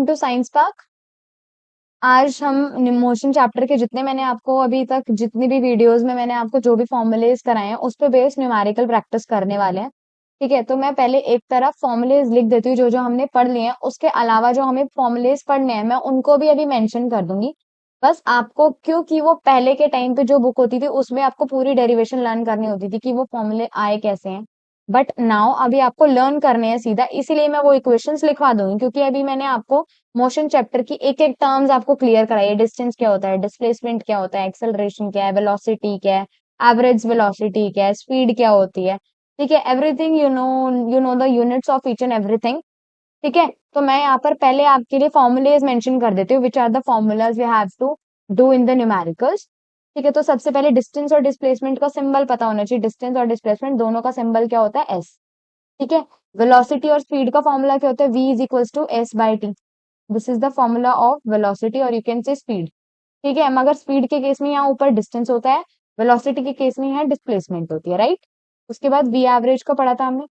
Welcome to science park. आज हम motion chapter के जितने मैंने आपको अभी तक जितनी भी वीडियोस में मैंने आपको जो भी फॉर्मूलेज कराए हैं उस पे बेस्ड न्यूमेरिकल प्रैक्टिस करने वाले हैं। ठीक है, तो मैं पहले एक तरफ फॉर्मूलेज लिख देती हूँ जो जो हमने पढ़ लिए हैं, उसके अलावा जो हमें फॉर्मूलेज पढ़ने हैं मैं उनको भी अभी मेंशन कर दूंगी। बस आपको, क्योंकि वो पहले के टाइम पे जो बुक होती थी उसमें आपको पूरी डेरिवेशन लर्न करनी होती थी कि वो फॉर्मूले आए कैसे हैं। बट नाउ अभी आपको लर्न करने हैं सीधा, इसीलिए मैं वो इक्वेशंस लिखवा दूंगी, क्योंकि अभी मैंने आपको मोशन चैप्टर की एक एक टर्म्स आपको क्लियर कराई है। डिस्टेंस क्या होता है, डिस्प्लेसमेंट क्या होता है, एक्सेलरेशन क्या है, वेलोसिटी क्या है, एवरेज वेलोसिटी क्या है, स्पीड क्या होती है। ठीक है, everything you know the units of each and everything. ठीक है, तो मैं यहाँ पर पहले आपके लिए फॉर्मूलेज मेंशन कर देती हूँ, which are the formulas we have to do in the numericals. ठीक है, तो सबसे पहले डिस्टेंस और डिस्प्लेसमेंट का सिंबल पता होना चाहिए। डिस्टेंस और डिस्प्लेसमेंट दोनों का सिंबल क्या होता है, एस। ठीक है, वेलोसिटी और स्पीड का फॉर्मूला क्या होता है, v is equals to S by T. This is the formula of velocity और यू कैन से स्पीड। ठीक है, मगर स्पीड के केस में यहाँ ऊपर डिस्टेंस होता है, वेलोसिटी के केस में यहाँ डिस्प्लेसमेंट होती है, राइट। उसके बाद वी एवरेज का पढ़ा था हमने,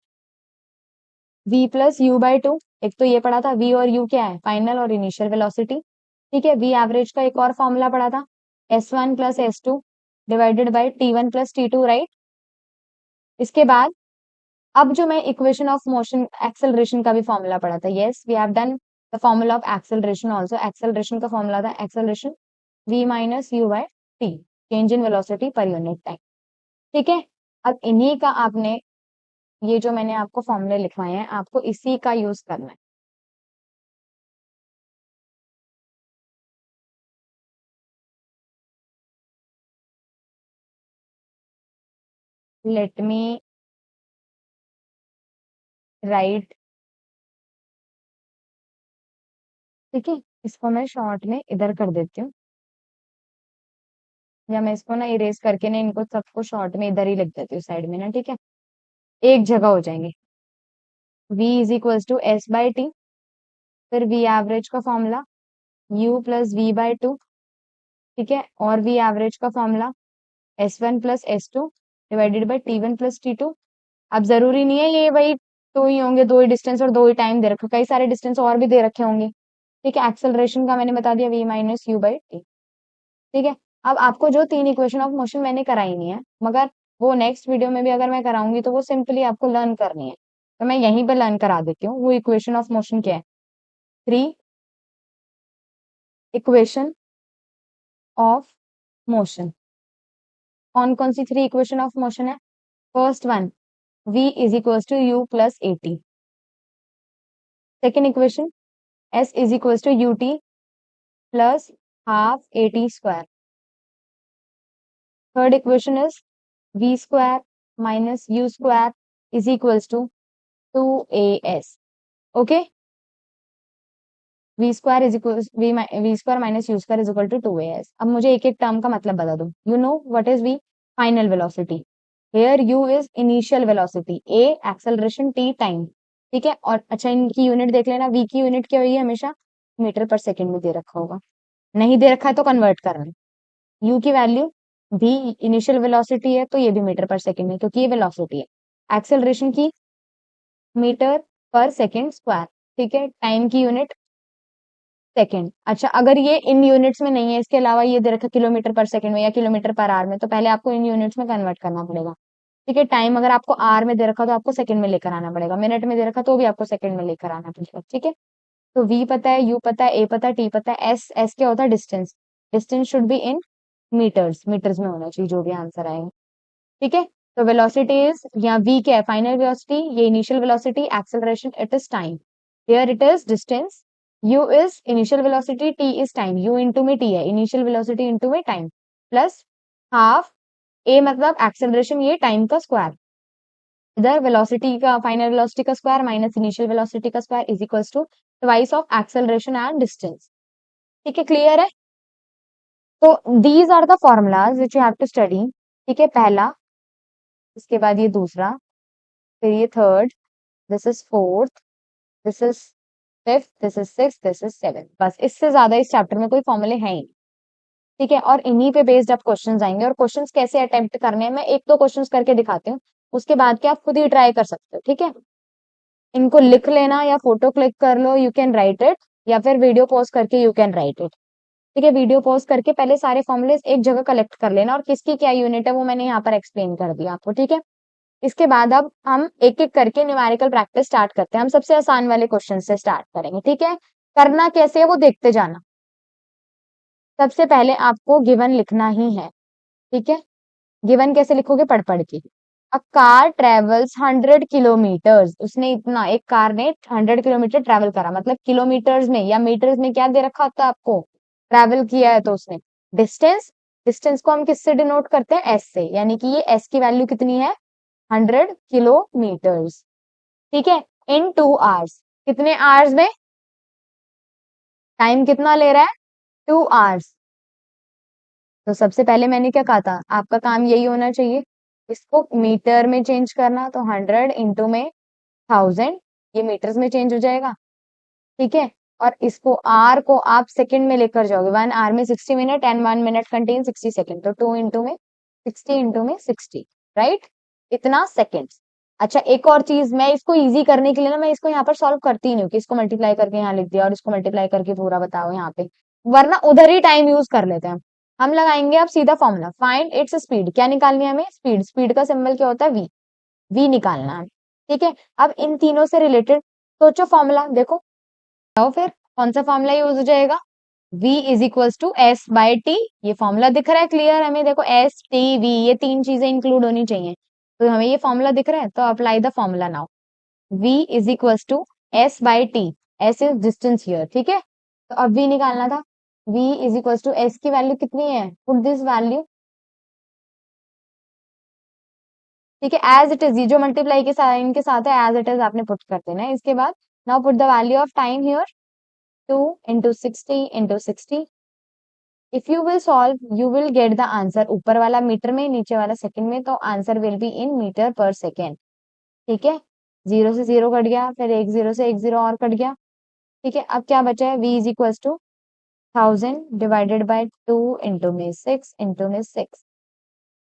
v plus you by two. एक तो ये पढ़ा था, v और u क्या है, फाइनल और इनिशियल वेलोसिटी। ठीक है, v एवरेज का एक और फॉर्मूला पढ़ा था, S one plus S two divided by T one plus T two, right. इसके बाद अब जो मैं इक्वेशन ऑफ मोशन एक्सेलरेशन का भी फॉर्मूला पढ़ा था, yes we have done the formula of acceleration also. Acceleration का फॉर्मूला था acceleration v minus u by T, change in velocity per unit time. ठीक है, अब इन्हीं का आपने, ये जो मैंने आपको फॉर्मूले लिखवाए हैं आपको इसी का यूज करना है। Let me right. ठीक है, इसको मैं शॉर्ट में इधर कर देती हूँ, या मैं इसको ना इरेज करके ना इनको सबको शॉर्ट में इधर ही लिख देती हूँ साइड में ना। ठीक है, एक जगह हो जाएंगे। v is equals to S by T, फिर v एवरेज का formula u plus V by two. ठीक है, और v एवरेज का formula S one plus S two divided by T one plus T two. अब जरूरी नहीं है ये वही दो ही होंगे, दो ही डिस्टेंस और दो ही टाइम दे रखे, कई सारे डिस्टेंस और भी दे रखे होंगे। ठीक है, एक्सेलरेशन का मैंने बता दिया, v minus you by T. ठीक है, अब आपको जो तीन इक्वेशन ऑफ मोशन मैंने कराई नहीं है, मगर वो नेक्स्ट वीडियो में भी अगर मैं कराऊंगी तो वो सिंपली आपको लर्न करनी है, तो मैं यहीं पे लर्न करा देती हूँ। वो इक्वेशन ऑफ मोशन क्या है, थ्री इक्वेशन ऑफ मोशन। कौन कौन सी थ्री इक्वेशन ऑफ मोशन है, first one v is equals to u plus a t. Second equation s is equals to u t plus half a t square. Third equation is v square minus u square is equals to two a s. Okay, v square is equal v square minus u square is equal to two a s. अब मुझे एक एक term का मतलब बता दो। You know what is V, final velocity, here u is initial velocity, A acceleration, T time. ठीक है, और अच्छा इनकी यूनिट देख लेना, वी की यूनिट क्या होगी, हमेशा मीटर पर सेकेंड में दे रखा होगा, नहीं दे रखा है तो कन्वर्ट करना। यू की वैल्यू, भी इनिशियल वेलोसिटी है तो ये भी मीटर पर सेकेंड में, क्योंकि ये वेलोसिटी है। एक्सेलरेशन की मीटर पर सेकेंड स्क्वायर। ठीक है, टाइम की यूनिट सेकेंड। अच्छा, अगर ये इन यूनिट्स में नहीं है, इसके अलावा ये दे रखा किलोमीटर पर सेकंड में या किलोमीटर पर आवर में, तो पहले आपको इन यूनिट्स में कन्वर्ट करना पड़ेगा। ठीक है, टाइम अगर आपको आर में दे रखा तो आपको सेकंड में लेकर आना पड़ेगा, मिनट में दे रखा तो भी आपको सेकंड में लेकर आना पड़ेगा। ठीक है, तो वी पता है, यू पता है, ए पता है, टी पता है, एस, एस क्या होता है, distance. Distance should be in metres, metres में होना चाहिए जो भी आंसर आएगा। ठीक है, तो वेलोसिटी इज, यहाँ वी क्या है, फाइनल वेलोसिटी, ये initial velocity, acceleration it is time, here it is distance, u is initial velocity, t is time, u into में t है, initial velocity into में time, प्लस हाफ a मतलब acceleration, ये time का square, इधर velocity का, final velocity का square minus initial velocity का square is equals to twice of acceleration and distance. ठीक है, क्लियर है। तो these are the formulas which you have to study. ठीक है, पहला, इसके बाद ये दूसरा, फिर ये third, this is fourth, this is fifth, this is six, this is seven. बस इससे ज्यादा इस चैप्टर में कोई फॉर्मूले हैं ही। ठीक है, और इन्हीं पे बेस्ड आप क्वेश्चंस आएंगे, और क्वेश्चंस कैसे अटेम्प्ट करने हैं मैं एक दो क्वेश्चंस करके दिखाती हूँ, उसके बाद के आप खुद ही ट्राई कर सकते हो। ठीक है, इनको लिख लेना या फोटो क्लिक कर लो, यू कैन राइट इट, या फिर वीडियो पॉज करके यू कैन राइट इट। ठीक है, वीडियो पॉज करके पहले सारे फॉर्मूलेस एक जगह कलेक्ट कर लेना, और किसकी क्या यूनिट है वो मैंने यहाँ पर एक्सप्लेन कर दिया आपको। ठीक है, इसके बाद अब हम एक एक करके न्यूमेरिकल प्रैक्टिस स्टार्ट करते हैं। हम सबसे आसान वाले क्वेश्चन से स्टार्ट करेंगे। ठीक है, करना कैसे है वो देखते जाना। सबसे पहले आपको गिवन लिखना ही है। ठीक है, गिवन कैसे लिखोगे, पढ़ पढ़ के। अ कार ट्रेवल्स 100 किलोमीटर्स, उसने इतना, एक कार ने 100 किलोमीटर ट्रेवल करा, मतलब किलोमीटर्स में या मीटर्स में क्या दे रखा होता है आपको, ट्रेवल किया है तो उसने। डिस्टेंस, डिस्टेंस को हम किससे डिनोट करते हैं, एस से, यानी कि ये एस की वैल्यू कितनी है, 100 किलोमीटर्स। ठीक है, इन 2 आवर्स, कितने आवर्स में, टाइम कितना ले रहा है, 2 आवर्स। तो सबसे पहले मैंने क्या कहा था, आपका काम यही होना चाहिए, इसको मीटर में चेंज करना। तो 100 में 1000, ये मीटर्स में चेंज हो जाएगा। ठीक है, और इसको आर को आप सेकंड में लेकर जाओगे। 1 आवर में 60 minute and 1 minute contain 60 second, तो 2 में 60 राइट, इतना सेकेंड्स। अच्छा, एक और चीज, मैं इसको इजी करने के लिए ना, मैं इसको यहाँ पर सॉल्व करती नहीं हूँ कि इसको मल्टीप्लाई करके यहाँ लिख दिया और इसको मल्टीप्लाई करके पूरा बताओ यहाँ पे, वरना उधर ही टाइम यूज कर लेते हैं हम लगाएंगे अब सीधा फॉर्मूला, फाइंड इट्स स्पीड। क्या निकालनी है हमें, स्पीड। स्पीड का सिंबल क्या होता है, वी, वी निकालना है। ठीक है, अब इन तीनों से रिलेटेड सोचो फॉर्मूला, देखो आओ फिर कौन सा फॉर्मूला यूज हो जाएगा, v is equals to S by T. ये फॉर्मूला दिख रहा है क्लियर हमें, देखो एस टी वी, ये तीन चीजें इंक्लूड होनी चाहिए, तो हमें ये फॉर्मूला दिख रहा है, तो apply the formula now. v is equals to S by T, S is distance here. ठीक है, तो अब v निकालना था, v is equals to S की वैल्यू कितनी है, पुट दिस वैल्यू। ठीक है, एज इट इज, ये जो मल्टीप्लाई के साथ इनके साथ है एज इट इज आपने पुट कर देना है। इसके बाद now put the value of time here, 2 into 60 into 60। If you will solve you will get the answer, ऊपर वाला मीटर में नीचे वाला सेकंड में, तो answer will be in metre per second. ठीक है, 0 से 0 कट गया, फिर एक 0 से एक 0 और कट गया। ठीक है, अब क्या बचा है, v is equal to 1000 divided by 2 into में 6 इंटू में 6।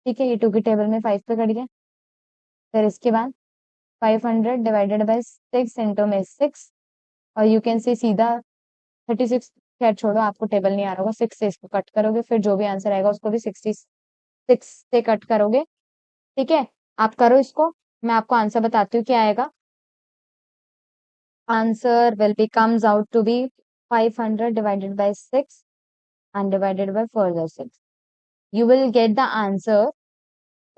ठीक है, ये 2 की टेबल में 5 पे कट गया। फिर इसके बाद 500 डिवाइडेड बाय 6 इंटू में 6, और यू कैन सी सीधा 36। खैर छोड़ो, आपको टेबल नहीं आ रहा होगा, 6 से इसको कट करोगे, फिर जो भी आंसर आएगा उसको भी 66 से कट करोगे। ठीक है, आप करो इसको, मैं आपको आंसर बताती हूँ क्या आएगा। Answer will be comes out to be 500 divided by 6 and divided by further 6, you will get the answer.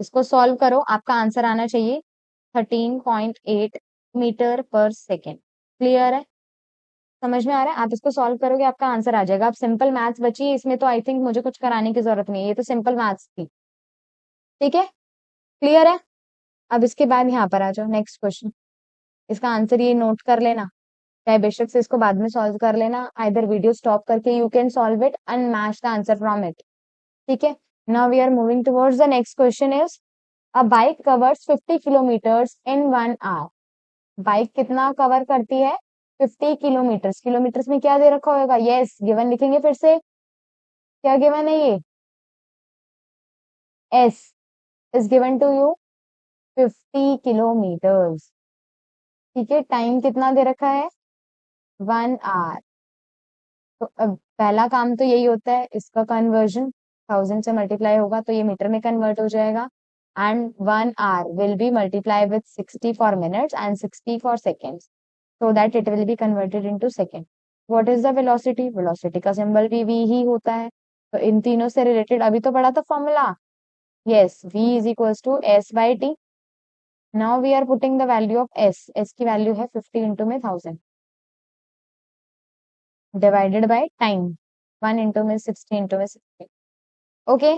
इसको सॉल्व करो, आपका आंसर आना चाहिए 13.8 मीटर पर सेकेंड। क्लियर है, समझ में आ रहा है, आप इसको सॉल्व करोगे आपका आंसर आ जाएगा। अब सिंपल मैथ्स बची है इसमें, तो आई थिंक मुझे कुछ कराने की जरूरत नहीं है, ये तो सिंपल मैथ्स थी। ठीक है, क्लियर है। अब इसके बाद यहाँ पर आ जाओ, नेक्स्ट क्वेश्चन। इसका आंसर ये नोट कर लेना, चाहे बेशक से इसको बाद में सॉल्व कर लेना, आइदर वीडियो स्टॉप करके you can solve it and match the answer from it. ठीक है, now we are moving towards the next question is, a bike covers 50 kilometres in 1 hour. Bike कितना कवर करती है, 50 kilometres. Kilometres में क्या दे रखा होगा, यस गिवन लिखेंगे फिर से, क्या गिवन है ये, S is given to you 50 kilometres. ठीक है, टाइम कितना दे रखा है, 1 आवर। तो अब पहला काम तो यही होता है, इसका कन्वर्जन 1000 से मल्टीप्लाई होगा तो ये मीटर में कन्वर्ट हो जाएगा, and 1 hour will be multiply with 60 for minutes and 60 for seconds, so that it will be converted into second. What is the velocity? Velocity का सिंबल भी v ही होता है, तो इन तीनों से रिलेटेड अभी तो पढ़ा था formula, yes v is equals to s by t। Now we are putting the value of s, s की वैल्यू है 50 इंटू में 1000 डिवाइडेड बाय टाइम, 1 इंटू में 60 इंटू में 60। ओके,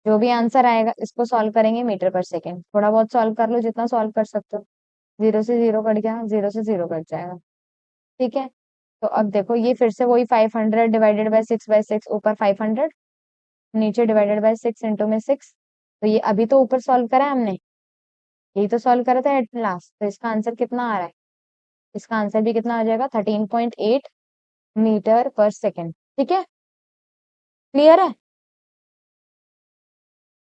जो भी आंसर आएगा इसको सॉल्व करेंगे मीटर पर सेकेंड, थोड़ा बहुत सॉल्व कर लो जितना सॉल्व कर सकते हो। 0 से 0 कट गया, 0 से 0 कट जाएगा। ठीक है, तो अब देखो ये फिर से वही 500 डिवाइडेड बाय 6 ऊपर 500, नीचे डिवाइडेड बाय 6 इंटू में 6। तो ये अभी तो ऊपर सॉल्व करा है हमने, यही तो सॉल्व करा था एट लास्ट, तो इसका आंसर कितना आ रहा है, इसका आंसर भी कितना आ जाएगा, 13.8 मीटर पर सेकेंड। ठीक है, क्लियर है।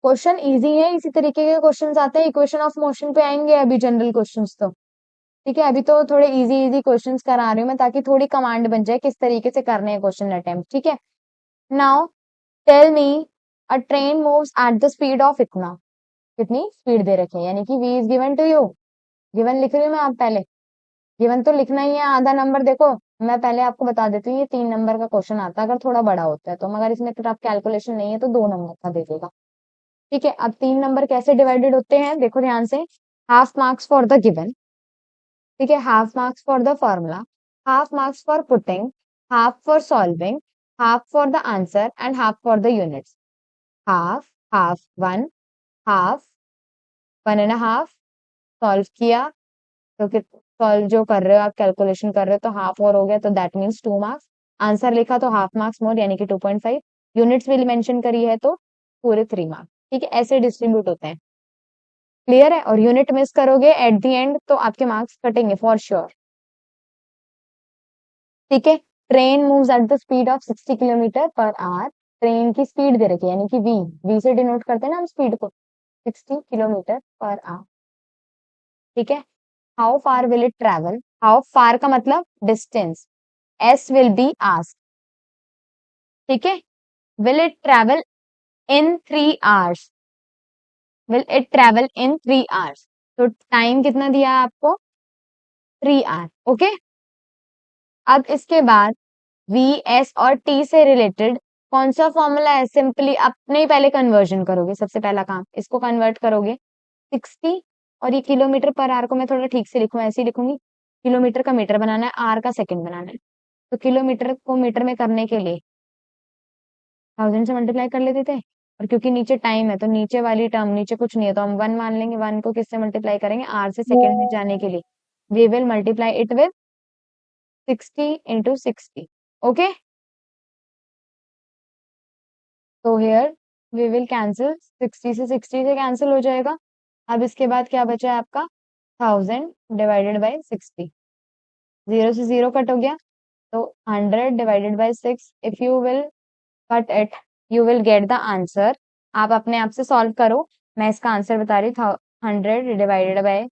क्वेश्चन इजी है, इसी तरीके के क्वेश्चंस आते हैं, इक्वेशन ऑफ मोशन पे आएंगे अभी जनरल क्वेश्चंस तो। ठीक है, अभी तो थोड़े इजी इजी क्वेश्चंस करा रही हूँ मैं, ताकि थोड़ी कमांड बन जाए किस तरीके से करने हैं क्वेश्चन अटेम्प्ट। ठीक है, now tell me a train moves at the speed of इतना, कितनी स्पीड दे रखे हैं, यानी कि v is given to you. Given लिख रही हूँ मैं, आप पहले गिवन तो लिखना ही है, आधा नंबर देखो। मैं पहले आपको बता देती हूँ, ये 3 नंबर का क्वेश्चन आता है अगर थोड़ा बड़ा होता है तो, मगर इसमें तो आप कैलकुलेशन नहीं है तो 2 नंबर का दे देगा। ठीक है, अब 3 नंबर कैसे डिवाइडेड होते हैं देखो ध्यान से। Half marks for the given, ठीक है, half marks for the formula, half marks for putting, half for solving, half for the answer and half for the units. Half, half, one, half, 1.5, solve किया तो कि solve जो कर रहे हो आप, कैलकुलेशन कर रहे हो तो हाफ और हो गया तो दैट मीन्स 2 मार्क्स। आंसर लिखा तो हाफ मार्क्स मोर यानी कि 2.5। यूनिट्स भी मेंशन करी है तो पूरे 3 मार्क्स। ठीक है, ऐसे डिस्ट्रीब्यूट होते हैं। क्लियर है, और यूनिट मिस करोगे एट द एंड तो आपके मार्क्स कटेंगे फॉर श्योर। ठीक है, train moves at the speed of 60 kilometre per our. Train की स्पीड दे रखी है यानी कि वी, वी से डिनोट करते हैं ना हम स्पीड को, 60 किलोमीटर पर आवर। ठीक है, how far will it travel, how far का मतलब distance, S will be asked. ठीक है, will it travel in 3 hours, will it travel in 3 hours, तो टाइम कितना दिया है आपको, 3 आवर। ओके, अब इसके बाद वी, एस और टी से रिलेटेड कौन सा फॉर्मूला है, सिंपली अपने ही पहले कन्वर्जन करोगे, सबसे पहला काम इसको कन्वर्ट करोगे 60, और ये किलोमीटर पर आवर को मैं थोड़ा ठीक से लिखूं, ऐसे ही लिखूंगी, किलोमीटर का मीटर बनाना है, आर का सेकंड बनाना है, तो किलोमीटर को मीटर में करने के लिए 1000 से मल्टीप्लाई कर लेते थे, और क्योंकि नीचे टाइम है तो नीचे वाली टर्म, नीचे कुछ नहीं है तो हम 1 मान लेंगे, 1 को किससे मल्टीप्लाई करेंगे, आर से सेकंड में जाने के लिए we will multiply it with 60 into 60। Okay, तो हेयर वी विल कैंसिल, 60 से 60 से कैंसिल हो जाएगा। अब इसके बाद क्या बचा है आपका, 1000 डिवाइडेड बाई 60, 0 से 0 कट हो गया, तो 100 divided by 6, if you will cut it you will get the answer. आप अपने आप से सॉल्व करो, मैं इसका आंसर बता रही हूँ, 100 divided by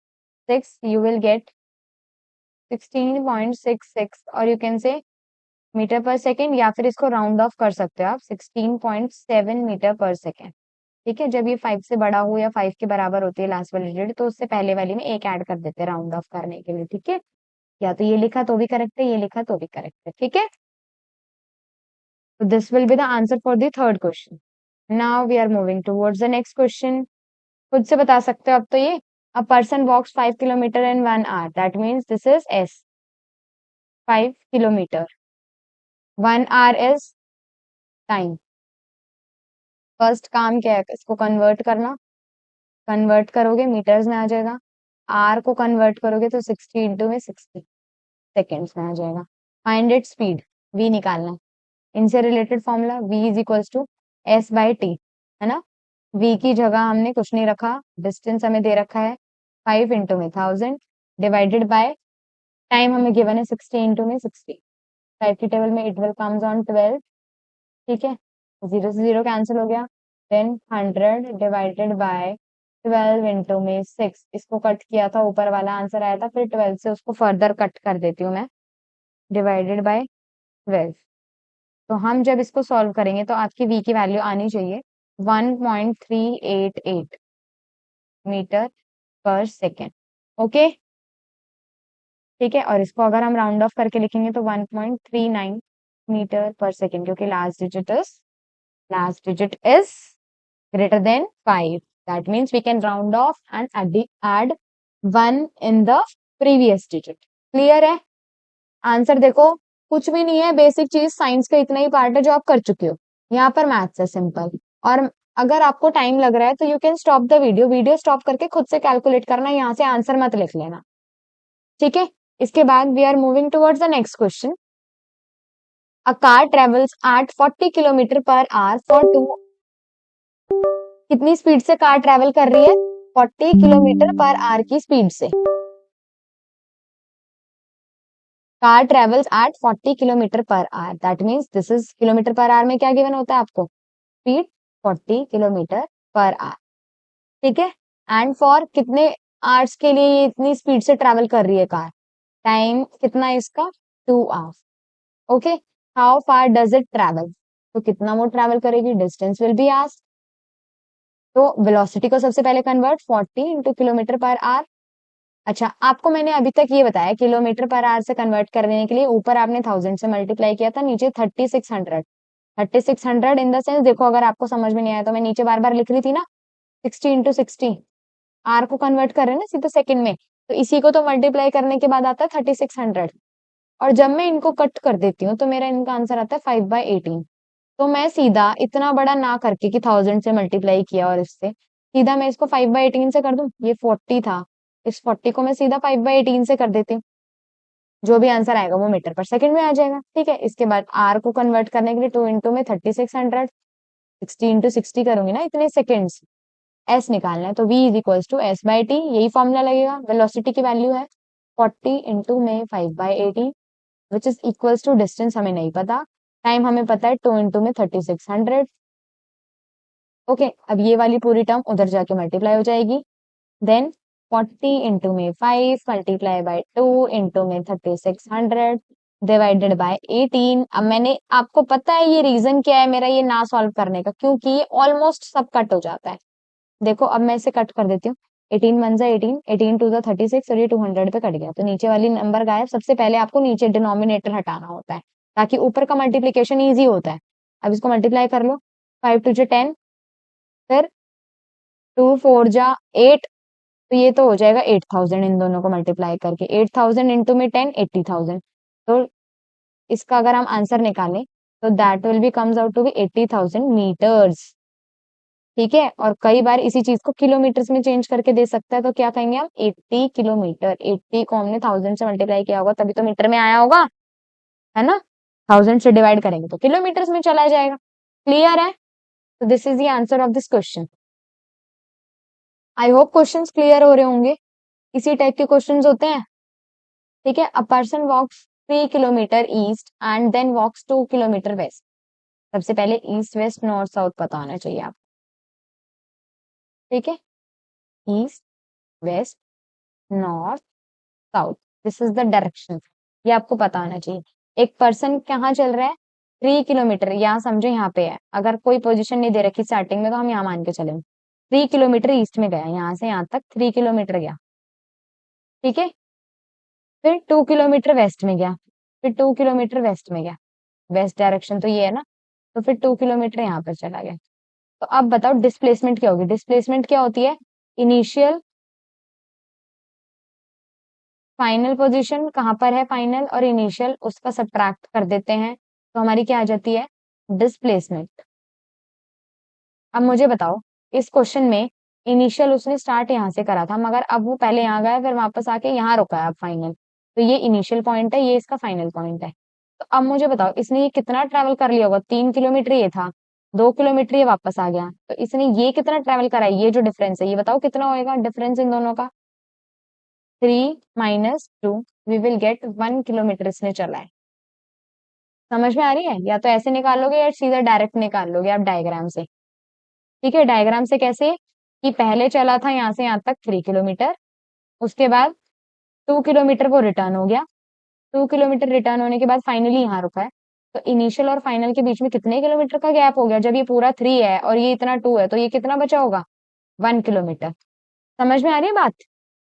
6 you will gate 16.66, और यू कैन से मीटर पर सेकेंड, या फिर इसको राउंड ऑफ कर सकते हो आप 16.7 मीटर पर सेकेंड। ठीक है, जब ये 5 से बड़ा हो या 5 के बराबर होती है लास्ट वाली डिजिट, तो उससे पहले वाली में एक ऐड कर देते हैं राउंड ऑफ करने के लिए। ठीक है, या तो ये लिखा तो भी करेक्ट है, ये लिखा तो भी करेक्ट है। ठीक है, तो this will be the answer for the third question. Now we are moving towards the next question. खुद से बता सकते हो अब तो ये, a person walks 5 kilometre in 1 hour, that means this is S, 5 kilometre, 1 hour is time. First काम क्या है, इसको कन्वर्ट करना, कन्वर्ट करोगे मीटर्स में आ जाएगा, आर को कन्वर्ट करोगे तो 60 इंटू में 60 सेकेंड्स में आ जाएगा। फाइंड इट स्पीड, वी निकालना है, इनसे related formula v is equals to S by T, है ना। v की जगह हमने कुछ नहीं रखा, डिस्टेंस हमें दे रखा है 5 इंटू में 1000 डिवाइडेड बाय टाइम हमें गिवन है 60 इंटू में 60, साइड की टेबल में इट विल कम्स ऑन 12। ठीक है, 0 से 0 कैंसिल हो गया, देन 100 डिवाइडेड बाय 12 इंटू में 6, इसको कट किया था, ऊपर वाला आंसर आया था, फिर 12 से उसको फर्दर कट कर देती हूँ मैं, डिवाइडेड बाय 12। तो हम जब इसको सॉल्व करेंगे तो आपकी v की वैल्यू आनी चाहिए 1.388 मीटर पर सेकेंड। ओके, ठीक है, और इसको अगर हम राउंड ऑफ करके लिखेंगे तो 1.39 मीटर पर सेकेंड, क्योंकि last digit is greater than 5, that means we can round off and add 1 in the previous digit। Clear है, आंसर देखो कुछ भी नहीं है, बेसिक चीज साइंस का इतना ही पार्ट है जो आप कर चुके हो, यहाँ पर मैथ्स है सिंपल। और अगर आपको टाइम लग रहा है तो you can stop the video, video stop करके खुद से कैलकुलेट करना, यहाँ से आंसर मत लिख लेना। ठीक है, इसके बाद we are moving towards the next question. A car travels at 40 kilometer per hour for 2, कितनी स्पीड से कार ट्रेवल कर रही है, 40 किलोमीटर पर आवर की स्पीड से। Car travels at 40 kilometer per our, that means this is kilometre per our में क्या given होता है आपको, स्पीड 40 किलोमीटर पर आवर। ठीक है, एंड फॉर कितने आवर्स के लिए ये इतनी स्पीड से ट्रेवल कर रही है कार, टाइम कितना है इसका, 2 hours. Okay, how far does it travel, तो कितना वो ट्रेवल करेगी, डिस्टेंस विल बी आस्क्ड। तो वेलोसिटी को सबसे पहले convert 40 into kilometre per our. अच्छा, आपको मैंने अभी तक ये बताया किलोमीटर पर आवर से कन्वर्ट करने के लिए ऊपर आपने 1000 से मल्टीप्लाई किया था, नीचे 3600। 3600 इन द सेंस, देखो अगर आपको समझ में नहीं आया तो मैं नीचे बार बार लिख रही थी ना, 60 इंटू 60, आर को कन्वर्ट कर रहे हैं ना सीधे सेकंड में, तो इसी को तो मल्टीप्लाई करने के बाद आता है 3600। और जब मैं इनको कट कर देती हूँ तो मेरा इनका आंसर आता है 5/18। तो मैं सीधा इतना बड़ा ना करके कि 1000 से मल्टीप्लाई किया और इससे सीधा मैं इसको 5/18 से कर दूं, ये 40 था, इस 40 को मैं सीधा 5/18 से कर देती हूँ, जो भी आंसर आएगा वो मीटर पर सेकंड में आ जाएगा। ठीक है, इसके बाद आर को कन्वर्ट करने के लिए 2 इंटू में 3600, 60 इंटू 60 करूंगी ना इतने सेकेंड्स, एस निकालना है तो v is equals to S by T, यही फॉर्मूला लगेगा। वेलोसिटी की वैल्यू है 40 इंटू में 5/18 which is equals to, distance हमें नहीं पता, टाइम हमें पता है 2 इंटू में 3600। ओके, अब ये वाली पूरी टर्म उधर जाके मल्टीप्लाई हो जाएगी, देन 40 इंटू में 5 मल्टीप्लाई बाय 2 इंटू में 3600 डिवाइडेड बाय 18। अब मैंने, आपको पता है ये रीजन क्या है मेरा ये ना सॉल्व करने का, क्योंकि ये ऑलमोस्ट सब कट हो जाता है। देखो अब मैं इसे कट कर देती हूँ, 18 वन जा 18, 18 टू जा 36 और ये 200 पे कट गया, तो नीचे वाली नंबर गायब। सबसे पहले आपको नीचे डिनोमिनेटर हटाना होता है ताकि ऊपर का मल्टीप्लीकेशन ईजी होता है। अब इसको मल्टीप्लाई कर लो, 5 टू जा 10, फिर 2 4 जा 8, तो ये तो हो जाएगा 8000 इन दोनों को मल्टीप्लाई करके, 8000 इंटू में 10 80,000। तो इसका अगर हम आंसर निकालें तो that will be comes out to be 80,000 meters. ठीक है, और कई बार इसी चीज को किलोमीटर्स में चेंज करके दे सकता है, तो क्या कहेंगे हम, 80 किलोमीटर। 80 को हमने 1000 से मल्टीप्लाई किया होगा तभी तो मीटर में आया होगा, है ना। 1000 से डिवाइड करेंगे तो किलोमीटर्स में चला जाएगा। क्लियर है, तो this is the answer of this question. I hope questions clear हो रहे होंगे, इसी टाइप के क्वेश्चंस होते हैं। ठीक है, a person walks 3 kilometer east and then walks 2 kilometer west. सबसे पहले ईस्ट वेस्ट नॉर्थ साउथ पता होना चाहिए आपको। ठीक है, east west north south, this is the direction, ये आपको पता होना चाहिए। एक पर्सन कहाँ चल रहा है, 3 किलोमीटर, यहाँ समझो यहाँ पे है, अगर कोई पोजीशन नहीं दे रखी स्टार्टिंग में तो हम यहाँ मान के चले, 3 किलोमीटर ईस्ट में गया, यहाँ से यहाँ तक 3 किलोमीटर गया। ठीक है, फिर 2 किलोमीटर वेस्ट में गया, फिर 2 किलोमीटर वेस्ट में गया, वेस्ट डायरेक्शन तो ये है ना, तो फिर 2 किलोमीटर यहाँ पर चला गया। तो अब बताओ डिस्प्लेसमेंट क्या होगी, डिस्प्लेसमेंट क्या होती है, इनिशियल फाइनल पोजीशन कहाँ पर है, फाइनल और इनिशियल उसका सब्ट्रैक्ट कर देते हैं तो हमारी क्या आ जाती है, डिस्प्लेसमेंट। अब मुझे बताओ इस क्वेश्चन में इनिशियल उसने स्टार्ट यहाँ से करा था, मगर अब वो पहले यहाँ गया फिर वापस आके यहाँ रुका है अब फाइनल, तो ये इनिशियल पॉइंट है, ये इसका फाइनल पॉइंट है। तो अब मुझे बताओ इसने ये कितना ट्रेवल कर लिया होगा, 3 किलोमीटर ये था, 2 किलोमीटर ये वापस आ गया, तो इसने ये कितना ट्रेवल करा है, ये जो डिफरेंस है ये बताओ कितना होएगा डिफरेंस इन दोनों का, 3 - 2 वी विल गेट 1 किलोमीटर इसने चला है। समझ में आ रही है, या तो ऐसे निकाल लोगे या सीधा डायरेक्ट निकाल लोगे आप डायग्राम से। ठीक है, डायग्राम से कैसे, कि पहले चला था यहाँ से यहाँ तक 3 किलोमीटर, उसके बाद 2 किलोमीटर वो रिटर्न हो गया, 2 किलोमीटर रिटर्न होने के बाद फाइनली यहाँ रुका है, तो इनिशियल और फाइनल के बीच में कितने किलोमीटर का गैप हो गया, जब ये पूरा 3 है और ये इतना 2 है तो ये कितना बचा होगा, 1 किलोमीटर। समझ में आ रही है बात,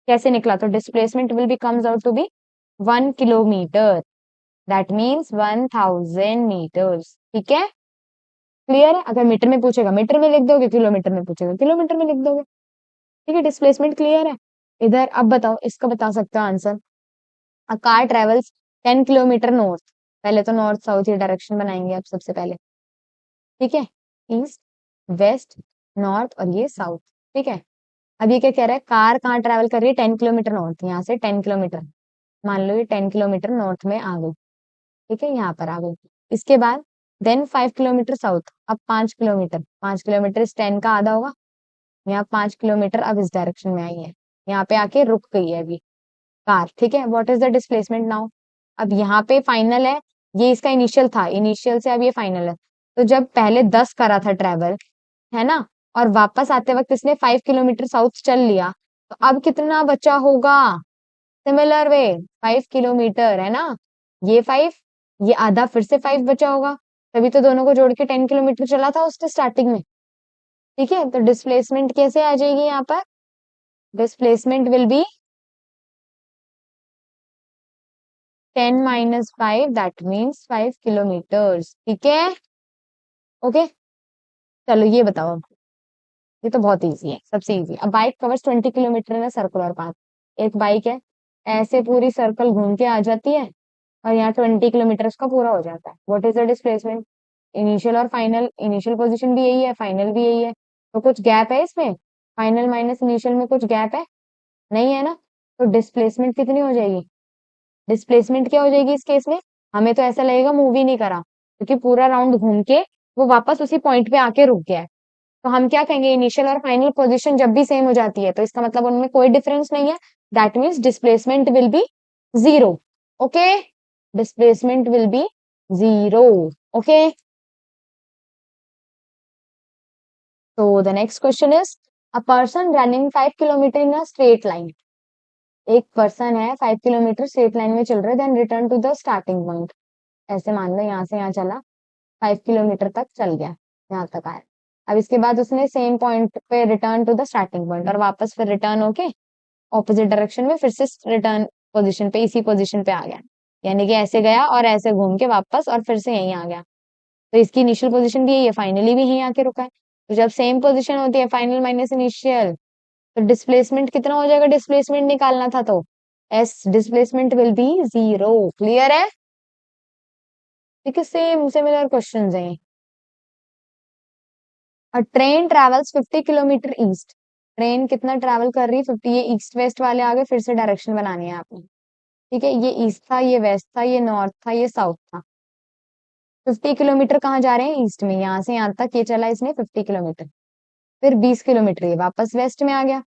कैसे निकला, तो displacement will be comes out to be 1 kilometer, that means 1000 meters. ठीक है, क्लियर है, अगर मीटर में पूछेगा मीटर में लिख दोगे, किलोमीटर में पूछेगा किलोमीटर में लिख दोगे। ठीक है, डिस्प्लेसमेंट क्लियर है। इधर अब बताओ, इसका बता सकते हो आंसर, अ कार ट्रेवल्स 10 किलोमीटर नॉर्थ, पहले तो नॉर्थ साउथ ये डायरेक्शन बनाएंगे आप सबसे पहले। ठीक है, ईस्ट वेस्ट नॉर्थ और ये साउथ। ठीक है, अब ये क्या कह रहा है, कार कहाँ ट्रेवल कर रही है, 10 किलोमीटर नॉर्थ, यहाँ से 10 किलोमीटर, मान लो ये 10 किलोमीटर नॉर्थ में आ गई। ठीक है, यहाँ पर आ गई, इसके बाद देन 5 किलोमीटर साउथ, अब 5 किलोमीटर, 5 किलोमीटर इस 10 का आधा होगा, यहाँ 5 किलोमीटर अब इस डायरेक्शन में आई है, यहाँ पे आके रुक गई है अभी कार। ठीक है, what is the displacement now, अब यहाँ पे फाइनल है, ये इसका इनिशियल था, इनिशियल से अब ये फाइनल है, तो जब पहले 10 करा था ट्रेवल, है ना, और वापस आते वक्त इसने 5 किलोमीटर साउथ चल लिया, तो अब कितना बचा होगा? सिमिलर वे 5 किलोमीटर है ना, ये 5, ये आधा फिर से 5 बचा होगा, तभी तो दोनों को जोड़ के 10 किलोमीटर चला था उसने स्टार्टिंग में। ठीक है, तो डिस्प्लेसमेंट कैसे आ जाएगी यहाँ पर? Displacement will B 10 - 5, that means 5 kilometres. ठीक है, ओके। चलो ये बताओ अब, ये तो बहुत इजी है, सबसे इजी। अब bike covers 20 kilometre in circular path. एक बाइक है, ऐसे पूरी सर्कल घूम के आ जाती है, और यहाँ 20 किलोमीटर का पूरा हो जाता है। What is the displacement? Initial और फाइनल, इनिशियल पोजीशन भी यही है, फाइनल भी यही है, तो कुछ गैप है इसमें? फाइनल माइनस इनिशियल में कुछ गैप है? नहीं है ना, तो डिस्प्लेसमेंट कितनी हो जाएगी? डिस्प्लेसमेंट क्या हो जाएगी इस केस में? हमें तो ऐसा लगेगा मूव ही नहीं करा, क्योंकि पूरा राउंड घूम के वो वापस उसी पॉइंट पे आके रुक गया है। तो हम क्या कहेंगे, इनिशियल और फाइनल पोजीशन जब भी सेम हो जाती है तो इसका मतलब उनमें कोई डिफरेंस नहीं है, that means displacement will B zero. Okay, displacement will B zero. Okay, so the next question is, a person running 5 kilometer in a straight line। एक पर्सन है 5 किलोमीटर स्ट्रेट लाइन में चल रहा है, then return to the starting point. ऐसे मान लो यहाँ से यहाँ चला, 5 किलोमीटर तक चल गया, यहाँ तक आया। अब इसके बाद उसने सेम पॉइंट पे return to the starting point, और वापस फिर रिटर्न होके ऑपोजिट डायरेक्शन में फिर से रिटर्न पोजीशन पे, इसी पोजीशन पे आ गया। यानी कि ऐसे गया और ऐसे घूम के वापस और फिर से यहीं आ गया। तो इसकी इनिशियल पोजीशन भी यही है, फाइनली भी यहीं आके रुका है। तो जब सेम पोजीशन होती है, फाइनल माइनस इनिशियल, तो डिस्प्लेसमेंट कितना हो जाएगा? डिस्प्लेसमेंट निकालना था तो S displacement will B zero. Clear है? ठीक है, सेम सिमिलर क्वेश्चन है। अ train travels 50 kilometre east. Train कितना ट्रैवल कर रही है? 50। ये ईस्ट वेस्ट वाले आगे फिर से डायरेक्शन बनानी है आपने। ठीक है, ये ईस्ट था, ये वेस्ट था, ये नॉर्थ था, ये साउथ था। 50 किलोमीटर कहाँ जा रहे हैं? ईस्ट में, यहाँ से यहाँ तक ये चला इसने 50 किलोमीटर। फिर 20 किलोमीटर ये वापस वेस्ट में आ गया,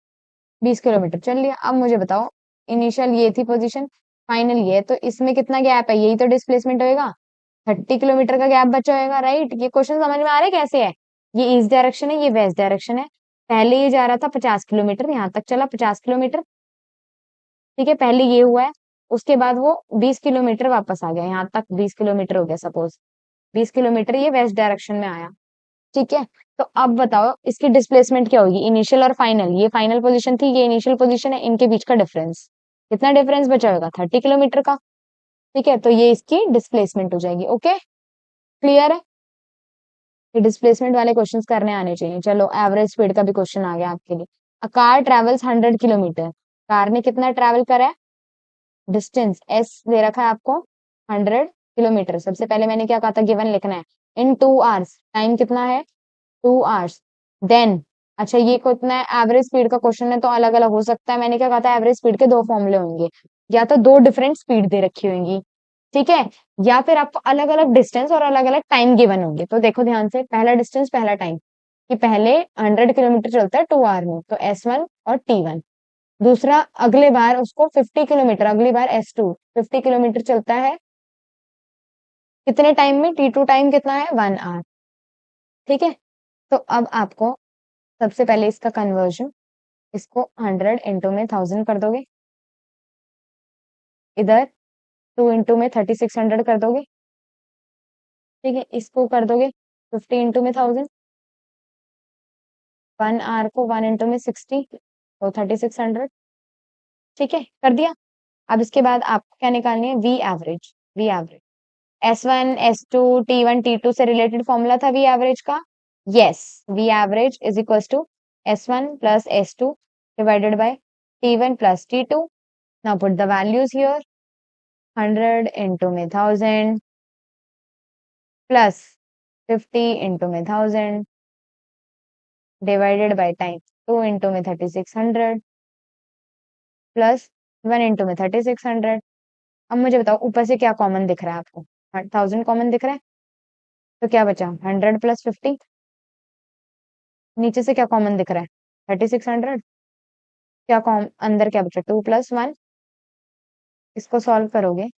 20 किलोमीटर चल लिया। अब मुझे बताओ, इनिशियल ये थी पोजीशन, फाइनल ये, तो इसमें कितना गैप है? यही तो डिस्प्लेसमेंट होएगा, 30 किलोमीटर का गैप बचा होगा, राइट? ये क्वेश्चन समझ में आ रहा है कैसे है? ये ईस्ट डायरेक्शन है, ये वेस्ट डायरेक्शन है। पहले ये जा रहा था 50 किलोमीटर, यहाँ तक चला 50 किलोमीटर। ठीक है, पहले ये हुआ है, उसके बाद वो 20 किलोमीटर वापस आ गया, यहाँ तक 20 किलोमीटर हो गया सपोज। 20 किलोमीटर ये वेस्ट डायरेक्शन में आया। ठीक है, तो अब बताओ इसकी डिस्प्लेसमेंट क्या होगी? इनिशियल और फाइनल, ये फाइनल पोजीशन थी, ये इनिशियल पोजीशन है, इनके बीच का डिफरेंस, कितना डिफरेंस बचा होगा? 30 किलोमीटर का। ठीक है, तो ये इसकी डिस्प्लेसमेंट हो जाएगी। ओके, क्लियर है? ये डिस्प्लेसमेंट वाले क्वेश्चंस करने आने चाहिए। चलो, एवरेज स्पीड का भी क्वेश्चन आ गया आपके लिए। अ कार ट्रेवल्स 100 किलोमीटर। कार ने कितना ट्रेवल करा है? डिस्टेंस एस दे रखा है आपको, 100 किलोमीटर। सबसे पहले मैंने क्या कहा था, गिवन लिखना है इन 2 आवर्स। टाइम कितना है? 2 आवर्स। देन, अच्छा ये कितना है? एवरेज स्पीड का क्वेश्चन है तो अलग अलग हो सकता है। मैंने क्या कहा था, एवरेज स्पीड के दो फॉर्मूले होंगे, या तो दो डिफरेंट स्पीड दे रखी होंगी, ठीक है, या फिर आपको अलग अलग डिस्टेंस और अलग अलग टाइम गिवन होंगे। तो देखो ध्यान से, पहला डिस्टेंस पहला टाइम, कि पहले 100 किलोमीटर चलता है 2 आवर में, तो S1 और T1। दूसरा, अगले बार उसको 50 किलोमीटर, अगली बार S2 50 किलोमीटर चलता है कितने टाइम में? T2 टाइम कितना है? 1 आवर। ठीक है, तो अब आपको सबसे पहले इसका कन्वर्जन, इसको 100 इंटू में 1000 कर दोगे, इधर 2 इंटू में 3600 कर दोगे। ठीक है, इसको कर दोगे 50 इंटू में 1000, 1 आवर को 1 इंटू में 60, तो 3600। ठीक है, कर दिया। अब इसके बाद आपको क्या निकालनी है? V average. V average, S1 S2 T1 T2 से रिलेटेड फॉर्मूला था वी एवरेज का। Yes, V average is equals to S1 plus S2 divided by T1 plus T2। Now put the values here, 100 into में 1000 plus 50 into में 1000 divided by time, 2 into में 3600 plus 1 into में 3600। अब मुझे बताओ ऊपर से क्या कॉमन दिख रहा है आपको? 1000 कॉमन दिख रहा है, तो क्या बचा? 100 प्लस 50। नीचे से क्या कॉमन दिख रहा है? 3600। क्या कॉम अंदर क्या बचा? 2 प्लस 1। इसको सॉल्व करोगे,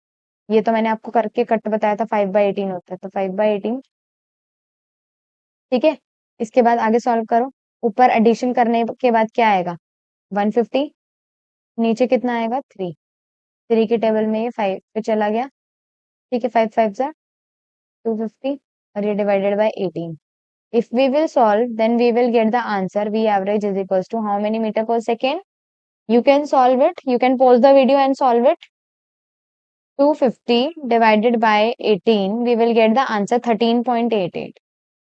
ये तो मैंने आपको करके कट बताया था, 5/18 होता है, तो 5/18। ठीक है, इसके बाद आगे सॉल्व करो, ऊपर एडिशन करने के बाद क्या आएगा? 150, नीचे कितना आएगा 3, 3 के टेबल में ये 5 पे चला गया, ठीक है, 5 5 जा 250 और ये divided by 18. If we will solve, then we will get the answer V average is equals to how many meter per second? You can solve it. You can pause the video and solve it. 250 divided by 18, we will get the answer 13.88.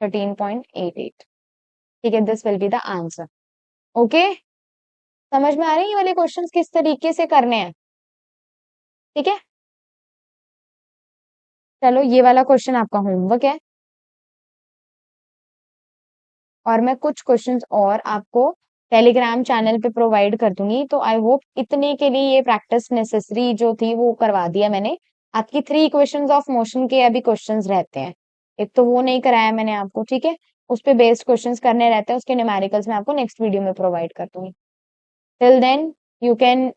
13.88. ठीक है, this will be the answer. Okay? समझ में आ रही है ये वाले questions किस तरीके से करने हैं? ठीक है, चलो ये वाला क्वेश्चन आपका होमवर्क है और मैं कुछ क्वेश्चंस और आपको टेलीग्राम चैनल पे प्रोवाइड कर दूंगी, तो आई होप इतने के लिए ये प्रैक्टिस नेसेसरी जो थी वो करवा दिया मैंने. आपकी 3 इक्वेशंस ऑफ मोशन के अभी क्वेश्चंस रहते हैं, एक तो वो नहीं कराया मैंने आपको, ठीक है, उस पे बेस्ड क्वेश्चंस करने रहते हैं, उसके न्यूमेरिकल्स मैं आपको नेक्स्ट वीडियो में प्रोवाइड कर दूंगी. Till then you can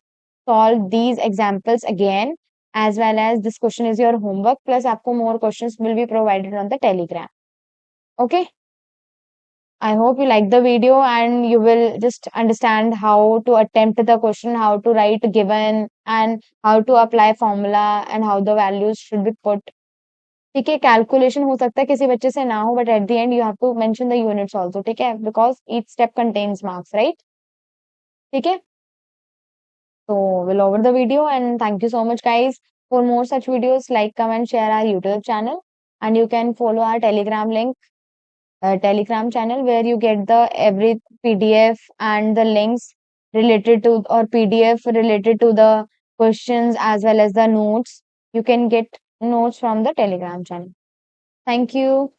solve these examples again, as well as this question is your homework, plus आपको more questions will be provided on the telegram. Okay, I hope you like the video and you will just understand how to attempt the question, how to write given, and how to apply formula and how the values should be put. ठीक है, calculation हो सकता है किसी बच्चे से ना हो, but at the end you have to mention the units also, ठीक है, because each step contains marks, right? ठीक है, so we'll over the video and thank you so much guys. For more such videos, like, comment, share our YouTube channel, and you can follow our Telegram link, Telegram channel, where you get the every PDF and the links related to, or PDF related to the questions as well as the notes. You can get notes from the Telegram channel. Thank you.